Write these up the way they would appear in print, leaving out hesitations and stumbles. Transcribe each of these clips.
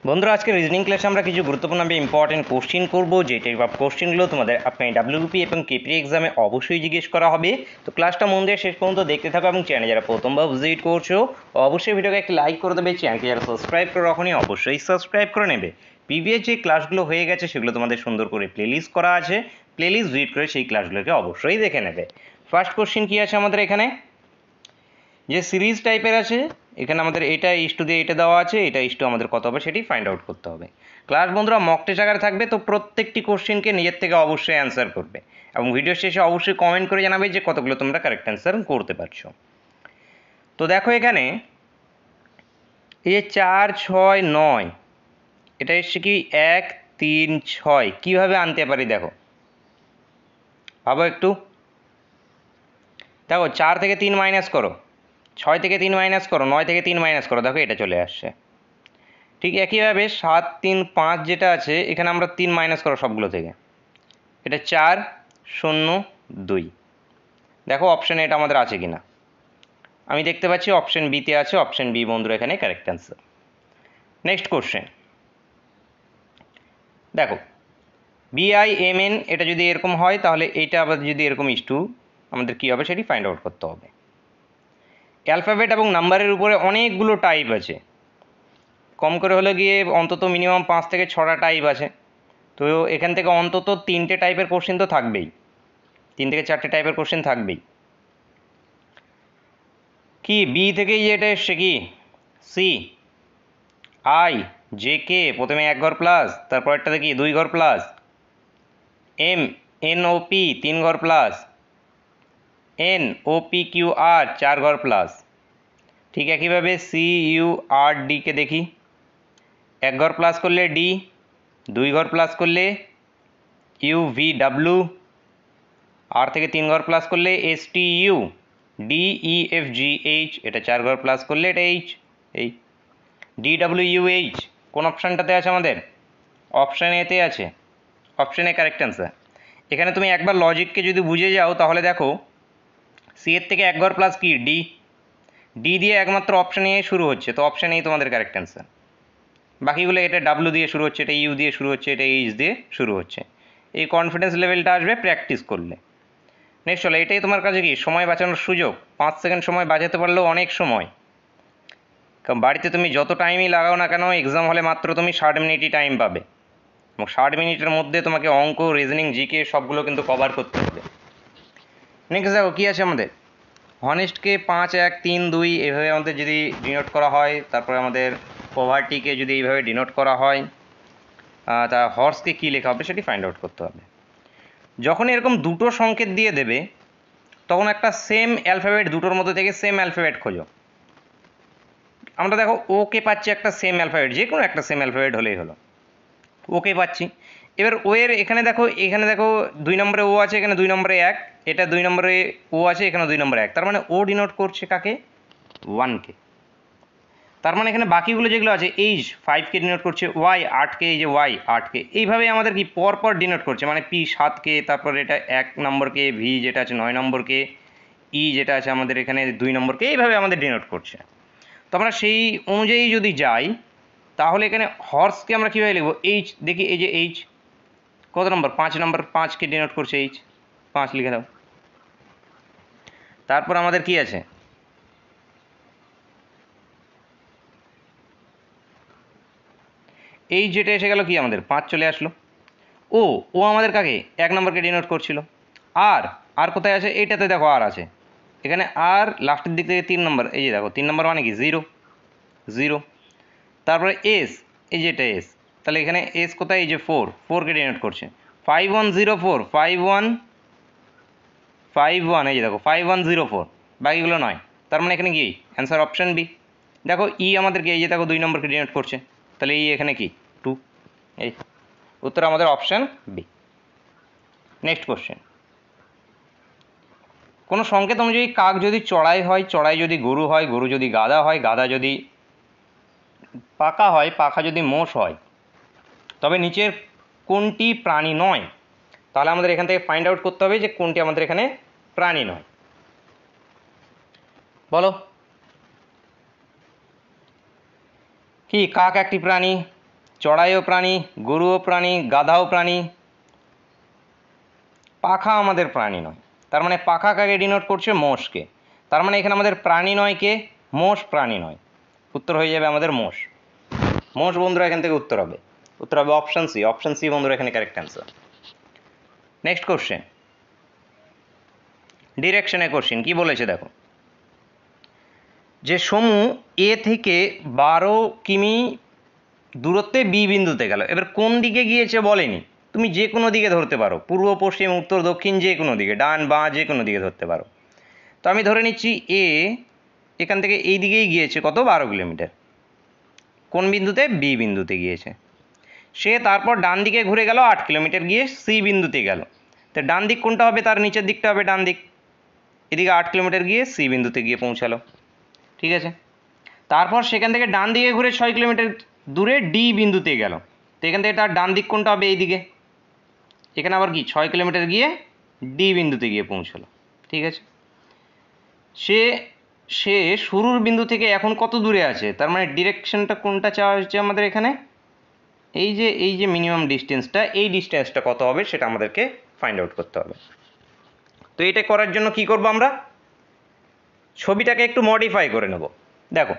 বন্ধুরা, আজকে রিজনিং ক্লাসে আমরা কিছু গুরুত্বপূর্ণ ইম্পর্টেন্ট কোশ্চেন করব, যে টাইপ অফ কোশ্চেনগুলো তোমাদের আপনার ডাব্লিউপি এবং কেপি এক্সামে অবশ্যই জিজ্ঞেস করা হবে। তো ক্লাসটা মন দিয়ে শেষ পর্যন্ত দেখতে থাকো এবং চ্যানেলে যারা প্রথমবার ভিজিট করছো অবশ্যই ভিডিওকে একটি লাইক করে দেবে। চ্যানেলকে যারা সাবস্ক্রাইব করে রাখোনি অবশ্যই সাবস্ক্রাইব করে নেবে। প্রিভিয়াস যে ক্লাসগুলো হয়ে গেছে সেগুলো তোমাদের সুন্দর করে প্লেলিস্ট করা আছে, প্লেলিস্ট ভিজিট করে সেই ক্লাসগুলোকে অবশ্যই দেখে নেবে। ফার্স্ট কোশ্চেন কি আছে আমাদের এখানে, যে সিরিজ টাইপের আছে, এখানে আমাদের এটা ইস্টু দিয়ে এটা দেওয়া আছে, এটা ইস্টু আমাদের কত হবে সেটি ফাইন্ড আউট করতে হবে। ক্লাস বন্ধুরা মক টেস্ট আকারে থাকবে, তো প্রত্যেকটি কোশ্চেনকে নিজের থেকে অবশ্যই অ্যান্সার করবে এবং ভিডিও শেষে অবশ্যই কমেন্ট করে জানাবে যে কতগুলো তোমরা কারেক্ট অ্যান্সার করতে পারছো। তো দেখো এখানে এই যে 4, 6, 9, এটা এসছে কি 1, 3, 6, কীভাবে আনতে পারি দেখো, ভাবো একটু। দেখো 4 থেকে 3 মাইনাস করো, 6 থেকে 3 মাইনাস করো, 9 থেকে 3 মাইনাস করো, দেখো এটা চলে আসছে। ঠিক একইভাবে 7, 3, 5 যেটা আছে এখানে আমরা 3 মাইনাস করো সবগুলো থেকে, এটা 4, 0, 2। দেখো অপশানে এটা আমাদের আছে কিনা, আমি দেখতে পাচ্ছি অপশান বিতে আছে, অপশান বি বন্ধুরা এখানে কারেক্ট অ্যান্সার। নেক্সট কোশ্চেন দেখো, BIMN এটা যদি এরকম হয় তাহলে এইটা আবার যদি এরকম ইস্টু আমাদের কী হবে সেটি ফাইন্ড আউট করতে হবে। অ্যালফাবেট এবং নাম্বারের উপরে অনেকগুলো টাইপ আছে, কম করে হলে গিয়ে অন্তত মিনিমাম 5 থেকে 6টা টাইপ আছে। তো এখান থেকে অন্তত 3টে টাইপের কোশ্চেন তো থাকবেই, 3 থেকে 4টে টাইপের কোশ্চেন থাকবেই। কি বি থেকেই এটা এসছে কি সি, আই, জে কে প্রথমে 1 ঘর প্লাস, তারপরটা দেখি 2 ঘর plus, M N O P 3 ঘর plus, N O P Q R 4 ঘর প্লাস। ঠিক একইভাবে সি ইউ আর ডিকে দেখি, 1 ঘর প্লাস করলে ডি, 2 ঘর প্লাস করলে ইউ ভি ডাব্লু, আর থেকে 3 ঘর প্লাস করলে S T U, D E F G H, এটা 4 ঘর প্লাস করলে এটা এইচ, এই ডি ডাব্লিউ ইউ এইচ কোন অপশানটাতে আছে আমাদের, অপশান এতে আছে, অপশান এ কারেক্ট অ্যান্সার। এখানে তুমি একবার লজিককে যদি বুঝে যাও তাহলে দেখো সি এর থেকে 1 ঘর প্লাস কি ডি, ডি দিয়ে একমাত্র অপশান এ শুরু হচ্ছে, তো অপশান এই তোমাদের কারেক্ট অ্যান্সার। বাকিগুলো এটা ডাব্লু দিয়ে শুরু হচ্ছে, এটা ইউ দিয়ে শুরু হচ্ছে, এটা এইচ দিয়ে শুরু হচ্ছে। এই কনফিডেন্স লেভেলটা আসবে প্র্যাকটিস করলে। নেক্সট হলো, এটাই তোমার কাছে কি সময় বাঁচানোর সুযোগ, 5 সেকেন্ড সময় বাঁচাতে পারলেও অনেক সময়। কারণ বাড়িতে তুমি যত টাইমই লাগাও না কেন, এক্সাম হলে মাত্র তুমি 60 মিনিটই টাইম পাবে এবং 60 মিনিটের মধ্যে তোমাকে অঙ্ক, রিজনিং, জিকে সবগুলো কিন্তু কভার করতে হবে। নেক্সট দেখো কী আছে আমাদের, হনেস্টকে 5, 1, 3, 2 এভাবে আমাদের যদি ডিনোট করা হয়, তারপরে আমাদের পভার্টিকে যদি এইভাবে ডিনোট করা হয়, তা হর্সকে কী লেখা হবে সেটি ফাইন্ড আউট করতে হবে। যখন এরকম দুটো সংকেত দিয়ে দেবে তখন একটা সেম অ্যালফাবেট, দুটোর মধ্যে থেকে সেম অ্যালফাবেট খোঁজো। আমরা দেখো ওকে পাচ্ছি একটা সেম অ্যালফাবেট, যে কোনো একটা সেম অ্যালফাবেট হলেই হলো, ওকে পাচ্ছি। এবার ও এর এখানে দেখো, এখানে দেখো 2 নম্বরে ও আছে, এখানে 2 নম্বরে 1, এটা 2 নম্বরে ও আছে, এখানে 2 নম্বরে 1, তার মানে ও ডিনোট করছে কাকে, 1কে। তার মানে এখানে বাকিগুলো যেগুলো আছে, এইচ 5কে ডিনোট করছে, ওয়াই 8কে, এই যে ওয়াই 8কে, এইভাবে আমাদের কি পরপর ডিনোট করছে, মানে পি 7কে, তারপর এটা 1 নম্বরকে, ভি যেটা আছে 9 নম্বরকে, ই যেটা আছে আমাদের এখানে 2 নম্বরকে, এইভাবে আমাদের ডিনোট করছে। তো আমরা সেই অনুযায়ী যদি যাই তাহলে এখানে হর্সকে আমরা কীভাবে লিখবো, এইচ, দেখি এই যে এইচ কত নম্বর, 5 নম্বর, 5কে ডিনোট করছে এইচ, 5 লিখে দাও। তারপর আমাদের কি আছে, এই যেটা এসে গেল কি আমাদের 5 চলে আসলো। ও ও আমাদের কাকে 1 নম্বরকে ডিনোট করছিল। আর আর কোথায় আছে, এইটাতে দেখো আর আছে, এখানে আর লাস্টের দিক থেকে 3 নম্বর, এই যে দেখো 3 নম্বর মানে কি 0, 0। তারপরে এস, এই যে এটা এস, তাহলে এখানে এস কোথায়, এই যে 4, 4কে ডিনোট করছে, 5104, 5151, এই যে দেখো 5104, বাকিগুলো নয়, তার মানে এখানে কি অ্যান্সার অপশান বি। দেখো ই আমাদেরকে এই যে দেখো 2 নম্বরকে ডিনোট করছে, তাহলে ই এখানে কি 2, এই উত্তর আমাদের অপশান বি। নেক্সট কোশ্চেন, কোনো সংকেত অনুযায়ী কাক যদি চড়াই হয়, চড়াই যদি গরু হয়, গরু যদি গাধা হয়, গাধা যদি পাকা হয়, পাখা যদি মোষ হয়, তবে নিচের কোনটি প্রাণী নয়। তাহলে আমাদের এখান থেকে ফাইন্ড আউট করতে হবে যে কোনটি আমাদের এখানে প্রাণী নয়। বলো কি, কাক একটি প্রাণী, চড়াইও প্রাণী, গরুও প্রাণী, গাধাও প্রাণী, পাখা আমাদের প্রাণী নয়। তার মানে পাখা কাকে ডিনোট করছে? মোষকে। তার মানে এখানে আমাদের প্রাণী নয় কে? মোষ প্রাণী নয়। উত্তর হয়ে যাবে আমাদের মোষ। মোষ বন্ধুরা এখান থেকে উত্তর হবে। উত্তর হবে অপশন সি। অপশন সি বন্ধুরা এখানে কারেক্ট অ্যান্সার। নেক্সট কোশ্চেন, ডিরেকশনের কোশ্চেন। কি বলেছে দেখো, যে সমু এ থেকে 12 কিমি দূরত্বে বি বিন্দুতে গেল। এবার কোন দিকে গিয়েছে বলেনি, তুমি যে কোনো দিকে ধরতে পারো, পূর্ব পশ্চিম উত্তর দক্ষিণ যে কোনো দিকে, ডান বাঁ যে কোনো দিকে ধরতে পারো। তো আমি ধরে নিচ্ছি এ এখান থেকে এই দিকেই গিয়েছে কত? 12 কিলোমিটার। কোন বিন্দুতে? বি বিন্দুতে গিয়েছে। সে তারপর ডান দিকে ঘুরে গেল 8 কিলোমিটার, গিয়ে সি বিন্দুতে গেল। তো ডান দিক কোনটা হবে? তার নিচের দিকটা হবে ডান দিক। এদিকে 8 কিলোমিটার গিয়ে সি বিন্দুতে গিয়ে পৌঁছালো। ঠিক আছে, তারপর সেখান থেকে ডান দিকে ঘুরে 6 কিলোমিটার দূরে ডি বিন্দুতে গেল। তো এখান থেকে তার ডান দিক কোনটা হবে? এইদিকে। এখানে আবার কি 6 কিলোমিটার গিয়ে ডি বিন্দুতে গিয়ে পৌঁছালো। ঠিক আছে, সে সে শুরুর বিন্দু থেকে এখন কত দূরে আছে? তার মানে ডিরেকশনটা কোনটা চাওয়া হচ্ছে আমাদের এখানে? এই যে মিনিমাম ডিস্টেন্সটা, এই ডিস্টেন্সটা কত হবে সেটা আমাদেরকে ফাইন্ড আউট করতে হবে। তো এটা করার জন্য কি করব আমরা? ছবিটাকে একটু মডিফাই করে নেব। দেখো,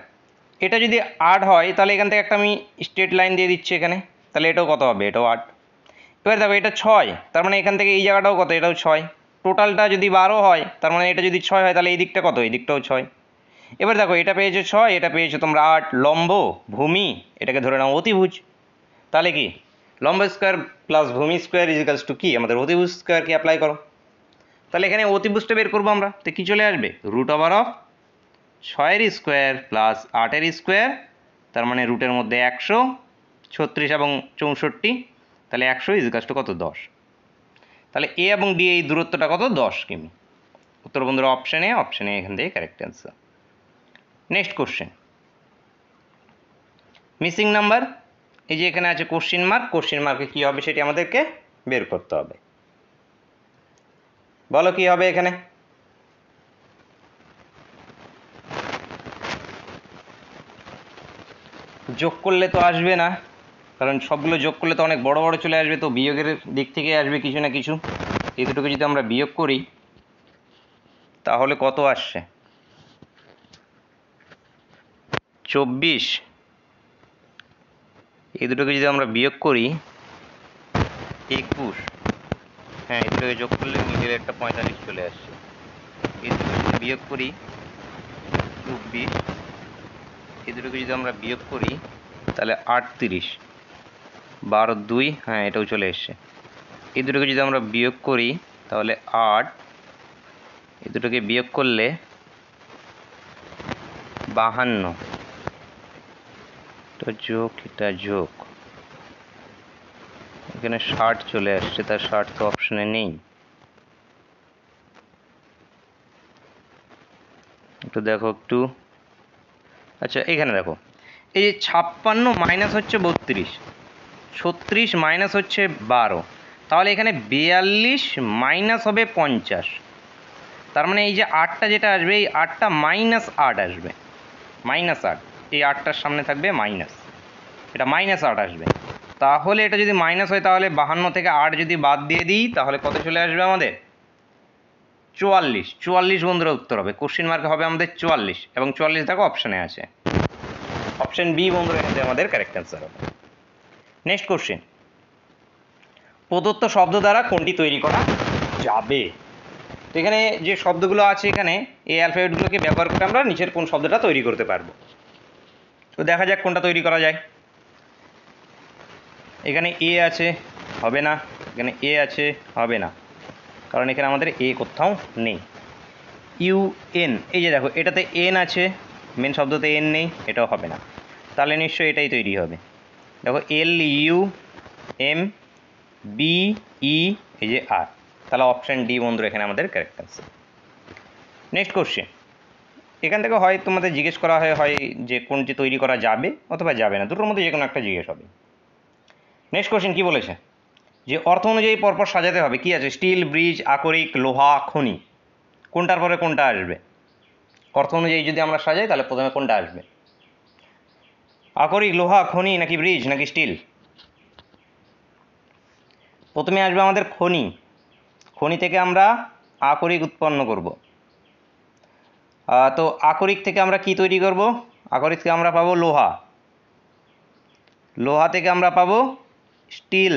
এটা যদি 8 হয় তাহলে এখান থেকে একটা আমি স্ট্রেট লাইন দিয়ে দিচ্ছি এখানে, তাহলে এটাও কত হবে? এটাও 8। এবার দেখো এটা 6, তার মানে এখান থেকে এই জায়গাটাও কত? এটাও 6। টোটালটা যদি 12 হয়, তার মানে এটা যদি 6 হয় তাহলে এই দিকটা কত? এই দিকটাও 6। এবার দেখো এটা পেয়েছো 6, এটা পেয়েছো তোমরা 8। লম্ব ভূমি এটাকে ধরে নাও অতিভুজ। তাহলে কি লম্ব স্কোয়ার প্লাস ভূমি স্কোয়ার ইজিক্যালস টু কি? আমাদের অতিভুজ স্কোয়ারকে অ্যাপ্লাই করো। তাহলে এখানে অতিভুজটা বের করবো আমরা। তো কী চলে আসবে? Root over of 6 square plus 8 square, তার মানে রুটের মধ্যে 136 এবং 64, তাহলে 100 ইজিক্যালস টু কত? 10। তাহলে এ এবং ডি এই দূরত্বটা কত? 10 কিমি। উত্তর বন্ধুরা অপশন এ। অপশন এ এখান থেকে correct answer. Next question, missing number. এই যে এখানে আছে কোশ্চেন মার্ক, কোশ্চেন মার্কে কী হবে সেটি আমাদেরকে বের করতে হবে। বলো কি হবে এখানে? যোগ করলে তো আসবে না, কারণ সবগুলো যোগ করলে তো অনেক বড় বড় চলে আসবে, তো বিয়োগের দিক থেকে আসবে কিছু না কিছু। এই দুটোকে যদি আমরা বিয়োগ করি তাহলে কত আসছে? 24। এই দুটোকে যদি আমরা বিয়োগ করি 21। হ্যাঁ, এই দুটোকে যোগ করলে মিডিলে একটা 45 চলে আসছে। এই দুটোকে যদি বিয়োগ করি 24, এই দুটোকে যদি আমরা বিয়োগ করি তাহলে 38। 12 2, হ্যাঁ এটাও চলে এসছে। এই দুটোকে যদি আমরা বিয়োগ করি তাহলে 8, এই দুটোকে বিয়োগ করলে 52। এটা যোগ, এটা যোগ, এখানে 60 চলে আসছে, তার 60 তো অপশনে নেই। একটু দেখো একটু। আচ্ছা এখানে দেখো, এই যে 56 মাইনাস হচ্ছে 32, 36 মাইনাস হচ্ছে 12, তাহলে এখানে 42 মাইনাস হবে 50। তার মানে এই যে 8টা যেটা আসবে, এই 8টা মাইনাস 8 আসবে। -8, এই 8টার সামনে থাকবে মাইনাস, এটা -8 আসবে। তাহলে এটা যদি মাইনাস হয় তাহলে 52 থেকে 8 যদি বাদ দিয়ে দিই তাহলে কত চলে আসবে আমাদের? 44। 44 বন্ধুরা উত্তর হবে। কোশ্চেন মার্কে হবে আমাদের 44, এবং 44 দেখো অপশানে আছে। অপশন বি বন্ধুরা এখানে আমাদের কারেক্ট অ্যান্সার হবে। নেক্সট কোশ্চেন, প্রদত্ত শব্দ দ্বারা কোনটি তৈরি করা যাবে? তো এখানে যে শব্দগুলো আছে, এখানে এই অ্যালফাবেটগুলোকে ব্যবহার করে আমরা নিচের কোন শব্দটা তৈরি করতে পারবো। তো দেখা যাক কোনটা তৈরি করা যায়। এখানে এ আছে, হবে না। এখানে এ আছে, হবে না, কারণ এখানে আমাদের এ কোথাও নেই। ইউ এন, এই যে দেখো এটাতে এন আছে, মেন শব্দতে এন নেই, এটাও হবে না। তাহলে নিশ্চয়ই এটাই তৈরি হবে। দেখো L U M B E, এই যে আর, তাহলে অপশান ডি বন্ধুরা এখানে আমাদের কারেক্ট অ্যান্সার। নেক্সট কোশ্চেন, এখান থেকে হয় তোমাদের জিজ্ঞেস করা হয় যে কোনটি তৈরি করা যাবে অথবা যাবে না, দুটোর মধ্যে যে কোনো একটা জিজ্ঞেস হবে। নেক্সট কোশ্চেন কি বলেছে, যে অর্থ অনুযায়ী পরপর সাজাতে হবে। কি আছে? স্টিল, ব্রিজ, আকরিক, লোহা, খনি, কোনটার পরে কোনটা আসবে? অর্থ অনুযায়ী যদি আমরা সাজাই তাহলে প্রথমে কোনটা আসবে? আকরিক, লোহা, খনি, নাকি ব্রিজ, নাকি স্টিল? প্রথমে আসবে আমাদের খনি। খনি থেকে আমরা আকরিক উৎপন্ন করব। তো আকরিক থেকে আমরা কি তৈরি করব? আকরিক থেকে আমরা পাবো লোহা। লোহা থেকে আমরা পাবো স্টিল।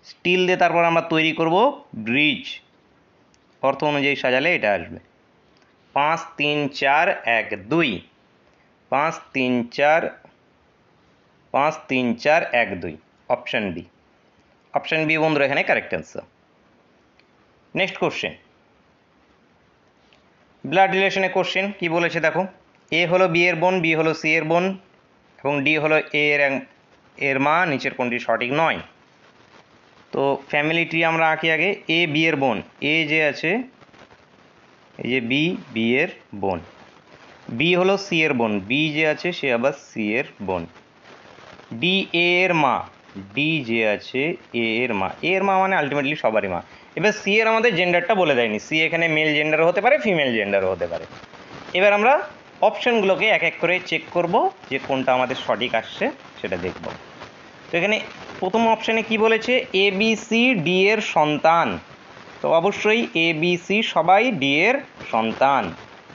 স্টিল দিয়ে তারপর আমরা তৈরি করব ব্রিজ। অর্থ অনুযায়ী সাজালে এটা আসবে 5 3 4 1 2। 5 3 4 5 3 4 1 2, অপশন বি। অপশন বি বন্ধুরা এখানে correct answer. Next question, blood রিলেশনের কোশ্চেন কি বলেছে দেখো। এ হলো বি এর বোন, বি হলো সি এর বোন এবং ডি হলো এ এর মা, নিচের কোনটি সঠিক নয়। তো ফ্যামিলি ট্রি আমরা আঁকি আগে। এ বি এর বোন, এ যে আছে এই যে বি এর বোন, বি হলো সি এর বোন, বি যে আছে সে আবার সি এর বোন। ডি এ এর মা, ডি যে আছে এ এর মা, এ এর মা মানে আলটিমেটলি সবারই মা। এবার সি এর আমাদের জেন্ডারটা বলে দেয়নি, সি এখানে মেল জেন্ডারও হতে পারে ফিমেল জেন্ডারও হতে পারে। এবার আমরা অপশানগুলোকে এক এক করে চেক করব যে কোনটা আমাদের সঠিক আসছে সেটা দেখব। তো এখানে প্রথম অপশানে কি বলেছে, এ বি সি ডি এর সন্তান। তো অবশ্যই এ বি সি সবাই ডি এর সন্তান,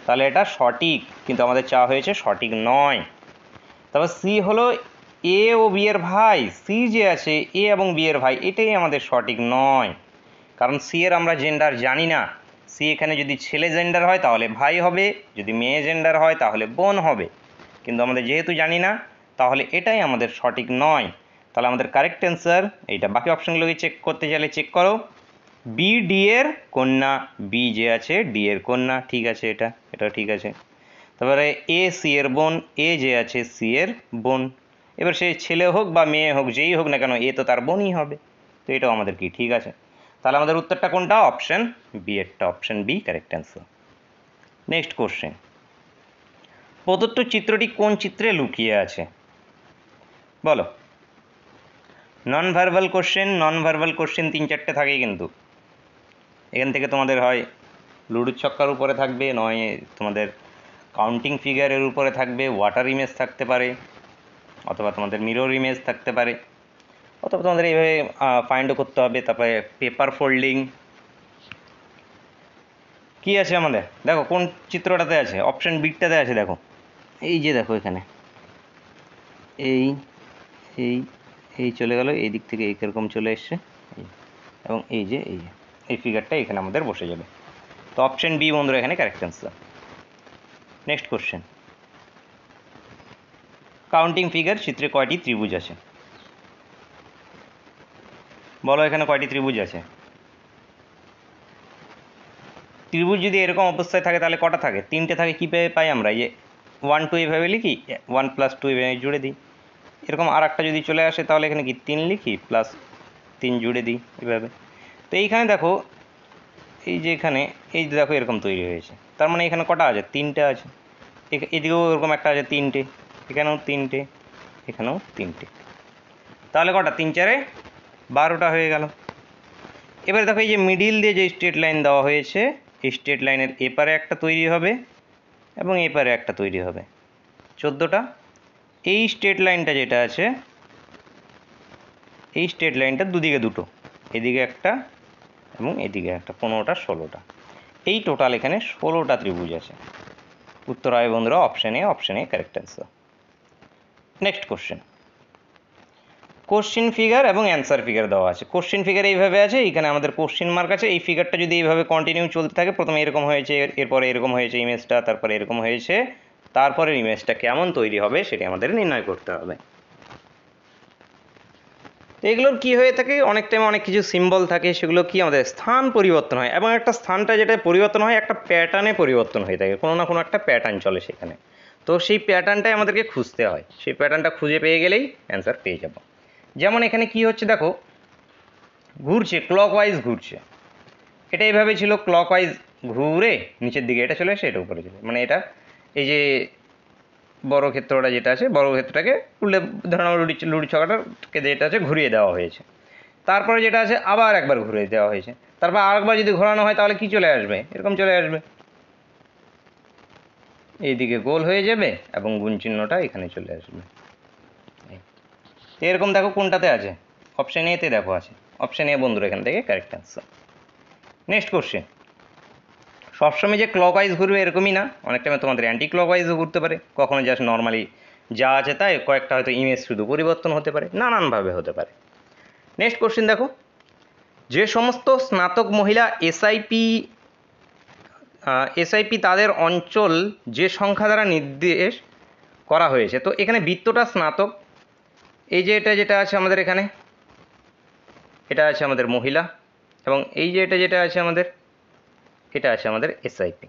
তাহলে এটা সঠিক, কিন্তু আমাদের চাওয়া হয়েছে সঠিক নয়। তারপর সি হলো এ ও বি এর ভাই, সি যে আছে এ এবং বি এর ভাই, এটাই আমাদের সঠিক নয়, কারণ সি এর আমরা জেন্ডার জানি না। সি এখানে যদি ছেলে জেন্ডার হয় তাহলে ভাই হবে, যদি মেয়ে জেন্ডার হয় তাহলে বোন হবে, কিন্তু আমাদের যেহেতু জানি না তাহলে এটাই আমাদের সঠিক নয়। তাহলে আমাদের কারেক্ট অ্যান্সার এইটা। বাকি অপশানগুলোকে চেক করতে চাইলে চেক করো। বি ডি এর কন্যা, বি যে আছে ডি এর কন্যা, ঠিক আছে, এটা ঠিক আছে। তারপরে এ সি এর বোন, এ যে আছে সি এর বোন। এবার সে ছেলে হোক বা মেয়ে হোক, যেই হোক না কেন এ তো তার বোনই হবে, তো এটাও আমাদের কি ঠিক আছে। তাহলে আমাদের উত্তরটা কোনটা? অপশন বি এরটা, option B correct answer. Next question, প্রদত্ত চিত্রটি কোন চিত্রে লুকিয়ে আছে বলো। Non verbal question, non verbal question 3-4টে থাকে, কিন্তু এখান থেকে তোমাদের হয় লুডুর ছক্কার উপরে থাকবে, নয় তোমাদের কাউন্টিং ফিগারের উপরে থাকবে, ওয়াটার ইমেজ থাকতে পারে, অথবা তোমাদের মিরর ইমেজ থাকতে পারে, অথবা তোমাদের এইভাবে ফাইন্ডও করতে হবে। তারপরে পেপার ফোল্ডিং কি আছে আমাদের দেখো, কোন চিত্রটাতে আছে, অপশন বিটাতে আছে দেখো। এই যে দেখো এখানে এই এই এই চলে গেল, এই দিক থেকে এইরকম চলে এসছে, এবং এই যে এই ফিগারটা এখানে আমাদের বসে যাবে। তো অপশন বি বন্ধুরা এখানে correct answer. Next question, counting figure চিত্রে কয়টি ত্রিভুজ আছে বলো। এখানে কয়টি ত্রিভুজ আছে? ত্রিভুজ যদি এরকম অবস্থায় থাকে তাহলে কটা থাকে? 3টে থাকে। কী পাই আমরা? এই যে 1 2 এভাবে লিখি, 1 + 2 এভাবে জুড়ে দিই। এরকম আর একটা যদি চলে আসে তাহলে এখানে কি 3 লিখি +3 জুড়ে দিই এভাবে। তো এইখানে দেখো, এই যে এখানে এই যে দেখো এরকম তৈরি হয়েছে, তার মানে এখানে কটা আছে? 3টে আছে। এদিকেও এরকম একটা আছে 3টে, এখানেও 3টে, এখানেও 3টে, তাহলে কটা? 3 4 12টা হয়ে গেল। এবারে দেখো এই যে মিডিল দিয়ে যে স্ট্রেট লাইন দেওয়া হয়েছে, এই স্ট্রেট লাইনের এপারে একটা তৈরি হবে এবং এপারে একটা তৈরি হবে, 14টা। এই স্ট্রেট লাইনটা যেটা আছে, এই স্ট্রেট লাইনটার দুদিকে দুটো, এদিকে একটা এবং এদিকে একটা, 15টা 16টা, এই টোটাল এখানে 16টা ত্রিভুজ আছে। উত্তর হয় বন্ধুরা option A, option A correct answer. Next question, question figure এবং অ্যান্সার ফিগার দেওয়া আছে। কোশ্চিন ফিগার এইভাবে আছে, এখানে আমাদের কোশ্চিন মার্ক আছে। এই ফিগারটা যদি এইভাবে কন্টিনিউ চলতে থাকে, প্রথমে এরকম হয়েছে, এরপরে এরকম হয়েছে ইমেজটা, তারপরে এরকম হয়েছে, তারপরে ইমেজটা কেমন তৈরি হবে সেটি আমাদের নির্ণয় করতে হবে। তো এগুলোর কী হয়ে থাকে, অনেক টাইমে অনেক কিছু সিম্বল থাকে, সেগুলো কি আমাদের স্থান পরিবর্তন হয়, এবং একটা স্থানটা যেটা পরিবর্তন হয় একটা প্যাটার্নে পরিবর্তন হয়ে থাকে, কোনো না কোনো একটা প্যাটার্ন চলে সেখানে। তো সেই প্যাটার্নটাই আমাদেরকে খুঁজতে হয়, সেই প্যাটার্নটা খুঁজে পেয়ে গেলেই অ্যান্সার পেয়ে যাব। যেমন এখানে কি হচ্ছে দেখো, ঘুরছে, ক্লকওয়াইজ ঘুরছে, এটা এইভাবে ছিল ক্লকওয়াইজ ঘুরে নিচের দিকে এটা চলে এসে এটা উপরে চলে, মানে এটা এই যে বড় ক্ষেত্রটা যেটা আছে, বড় ক্ষেত্রটাকে উল্লে ধরুন আমার লুডি ছকাটাকে যেটা আছে ঘুরিয়ে দেওয়া হয়েছে, তারপরে যেটা আছে আবার একবার ঘুরিয়ে দেওয়া হয়েছে, তারপর আরেকবার যদি ঘোরানো হয় তাহলে কি চলে আসবে? এরকম চলে আসবে, এইদিকে গোল হয়ে যাবে এবং গুণ চিহ্নটা এখানে চলে আসবে। এরকম দেখো কোনটাতে আছে, অপশান এতে দেখো আছে। অপশান এ বন্ধুরা এখান থেকে কারেক্ট অ্যান্সার। নেক্সট কোশ্চেন, সবসময় যে ক্লকওয়াইজ ঘুরবে এরকমই না, অনেক টাইমে তোমাদের অ্যান্টি ক্লকওয়াইজও ঘুরতে পারে, কখনো জাস্ট নর্মালি যা আছে তাই কয়েকটা হয়তো ইমেজ শুধু পরিবর্তন হতে পারে, নানানভাবে হতে পারে। নেক্সট কোশ্চেন দেখো, যে সমস্ত স্নাতক মহিলা এসআইপি তাদের অঞ্চল যে সংখ্যা দ্বারা নির্দেশ করা হয়েছে, তো এখানে বৃত্তটা স্নাতক, এই যে এটা যেটা আছে আমাদের এখানে এটা আছে আমাদের মহিলা, এবং এই যে এটা যেটা আছে আমাদের এটা আছে আমাদের এসআইপি।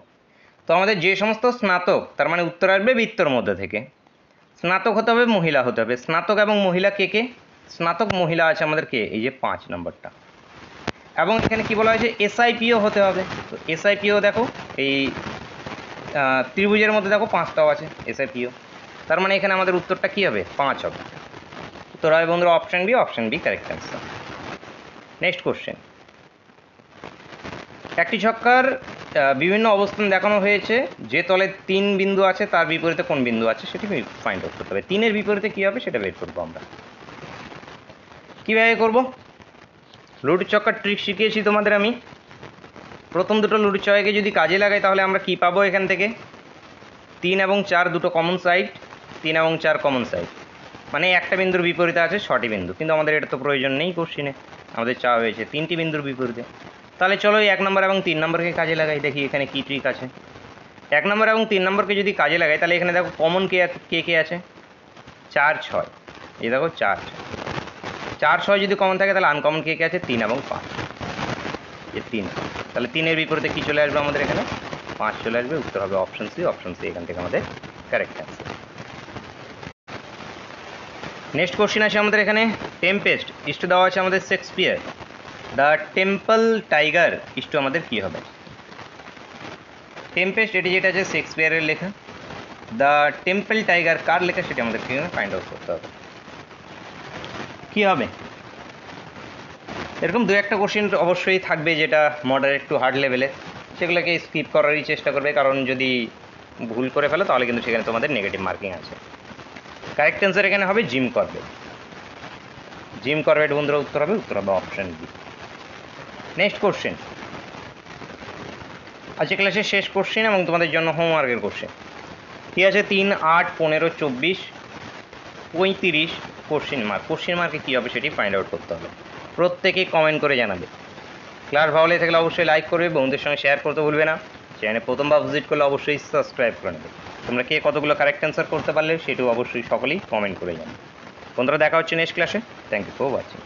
তো আমাদের যে সমস্ত স্নাতক, তার মানে উত্তর আসবে বৃত্তর মধ্যে থেকে। স্নাতক হতে হবে, মহিলা হতে হবে। স্নাতক এবং মহিলা কে কে? স্নাতক মহিলা আছে আমাদের কে, এই যে 5 নম্বরটা। এবং এখানে কি বলা হয়েছে, এসআইপিও হতে হবে। তো এসআইপিও দেখো এই ত্রিভুজের মধ্যে দেখো 5টাও আছে এসআইপিও, তার মানে এখানে আমাদের উত্তরটা কি হবে, 5 হবে। উত্তর হবে বন্ধুরা option B correct answer. Next question, একটি ছক্কার বিভিন্ন অবস্থান দেখানো হয়েছে, যে তলে 3 বিন্দু আছে তার বিপরীতে কোন বিন্দু আছে সেটি ফাইন্ড আউট করতে হবে। 3-এর বিপরীতে কী হবে সেটা বের করবো আমরা। কীভাবে করব, লুডোর ছক্কার ট্রিক শিখিয়েছি তোমাদের আমি। প্রথম দুটো লুডোর ছয়কে যদি কাজে লাগাই তাহলে আমরা কি পাবো, এখান থেকে 3 এবং 4 দুটো কমন সাইড, 3 এবং 4 কমন সাইড, মানে একটা বিন্দুর বিপরীতে আছে 6টি বিন্দু, কিন্তু আমাদের এটা তো প্রয়োজন নেই কোশ্চিনে, আমাদের চাওয়া হয়েছে 3টি বিন্দুর বিপরীতে। তাহলে চলো এই 1 নম্বর এবং 3 নম্বরকে কাজে লাগাই, দেখি এখানে কী ট্রিক আছে। 1 নম্বর এবং 3 নম্বরকে যদি কাজে লাগাই তাহলে এখানে দেখো কমন কে আছে, 4 6, এই দেখো 4 6 যদি কমন থাকে তাহলে আনকমন কে আছে, 3 এবং 5, এই 3। তাহলে 3-এর বিপরীতে কী চলে আসবে আমাদের এখানে, 5 চলে আসবে। উত্তর হবে অপশান সি এখান থেকে আমাদের কারেক্ট অ্যান্সার। নেক্সট কোশ্চেন আছে আমাদের এখানে, টেম্পেস্ট ইস্টু দেওয়া আছে আমাদের Shakespeare, the temple tiger is to আমাদের কী হবে। টেম্পেস্ট এটি যেটা আছে শেক্সপিয়ারের লেখা, দ্য টেম্পল টাইগার কার লেখা সেটা আমাদের ফাইন্ড আউট করতে হবে। কী হবে, এরকম দু একটা কোশ্চেন অবশ্যই থাকবে যেটা মডারেট টু হার্ড লেভেলে, সেগুলোকে স্কিপ করারই চেষ্টা করবে, কারণ যদি ভুল করে ফেলো তাহলে কিন্তু সেখানে তোমাদের নেগেটিভ মার্কিং আছে। কারেক্ট অ্যান্সার এখানে হবে জিম করবেট বন্ধুরা উত্তর হবে অপশান বি। নেক্সট কোশ্চেন, আজকে ক্লাসের শেষ কোশ্চেন এবং তোমাদের জন্য হোমওয়ার্কের কোশ্চেন কী আছে, 3 8 15 24 35 কোশ্চেন মার্কে কী হবে সেটি ফাইন্ড আউট করতে হবে। প্রত্যেকেই কমেন্ট করে জানাবে। ক্লাস ভালো লেগে থাকলে অবশ্যই লাইক করবে, বন্ধুদের সঙ্গে শেয়ার করতে ভুলবে না। চ্যানেলে প্রথমবার ভিজিট করলে অবশ্যই সাবস্ক্রাইব করে নেবে। তোমরা কে কতগুলো কারেক্ট অ্যান্সার করতে পারলে সেটাও অবশ্যই সকলেই কমেন্ট করে জানাবে। বন্ধুরা দেখা হচ্ছে নেক্সট ক্লাসে। Thank you for watching.